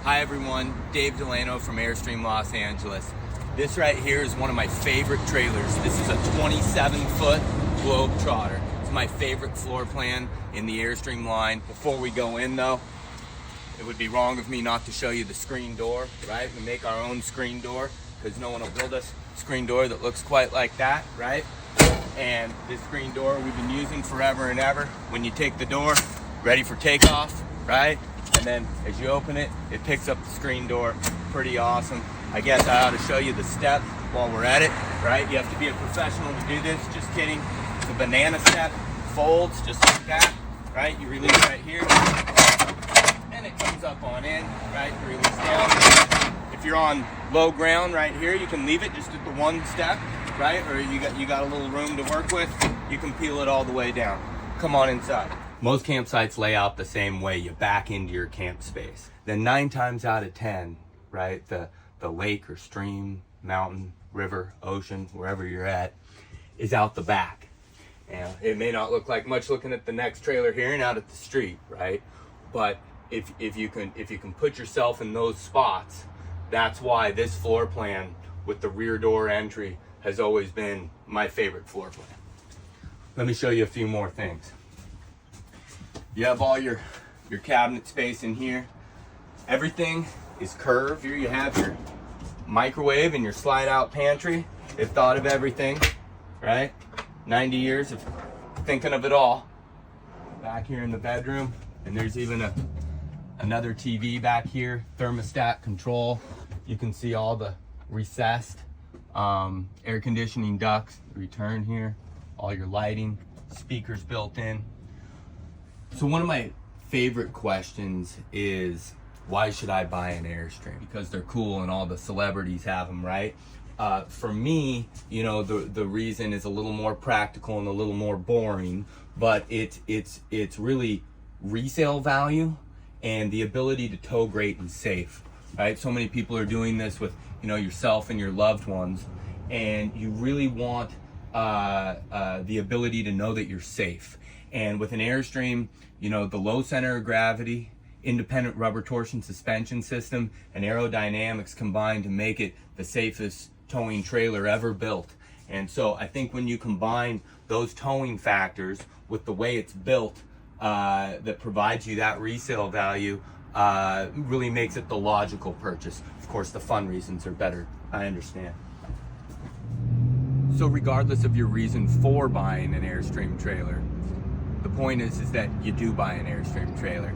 Hi everyone, Dave Delano from Airstream, Los Angeles. This right here is one of my favorite trailers. This is a 27-foot Globetrotter. It's my favorite floor plan in the Airstream line. Before we go in though, it would be wrong of me not to show you the screen door, right? We make our own screen door because no one will build us a screen door that looks quite like that, right? And this screen door we've been using forever and ever. When you take the door, ready for takeoff, right? And then as you open it, it picks up the screen door. Pretty awesome. I guess I ought to show you the step while we're at it, right? You have to be a professional to do this, just kidding. It's a banana step, folds just like that, right? You release right here, and it comes up on in, right? You release down. If you're on low ground right here, you can leave it just at the one step, right? Or you got a little room to work with, you can peel it all the way down. Come on inside. Most campsites lay out the same way. You back into your camp space. Then 9 times out of 10, right, the lake or stream, mountain, river, ocean, wherever you're at, is out the back. And it may not look like much looking at the next trailer here and out at the street, right? But if you can put yourself in those spots, that's why this floor plan with the rear door entry has always been my favorite floor plan. Let me show you a few more things. You have all your cabinet space in here. Everything is curved. Here you have your microwave and your slide out pantry. They've thought of everything, right? 90 years of thinking of it all. Back here in the bedroom, and there's even another TV back here, thermostat control. You can see all the recessed air conditioning ducts, return here, all your lighting, speakers built in. So one of my favorite questions is, why should I buy an Airstream? Because they're cool and all the celebrities have them, right? For me, you know, the reason is a little more practical and a little more boring, but it's really resale value and the ability to tow great and safe, right? So many people are doing this with, you know, yourself and your loved ones, and you really want the ability to know that you're safe. And with an Airstream, you know, the low center of gravity, independent rubber torsion suspension system, and aerodynamics combined to make it the safest towing trailer ever built. And so I think when you combine those towing factors with the way it's built, that provides you that resale value, really makes it the logical purchase. Of course, the fun reasons are better, I understand. So regardless of your reason for buying an Airstream trailer, the point is that you do buy an Airstream trailer.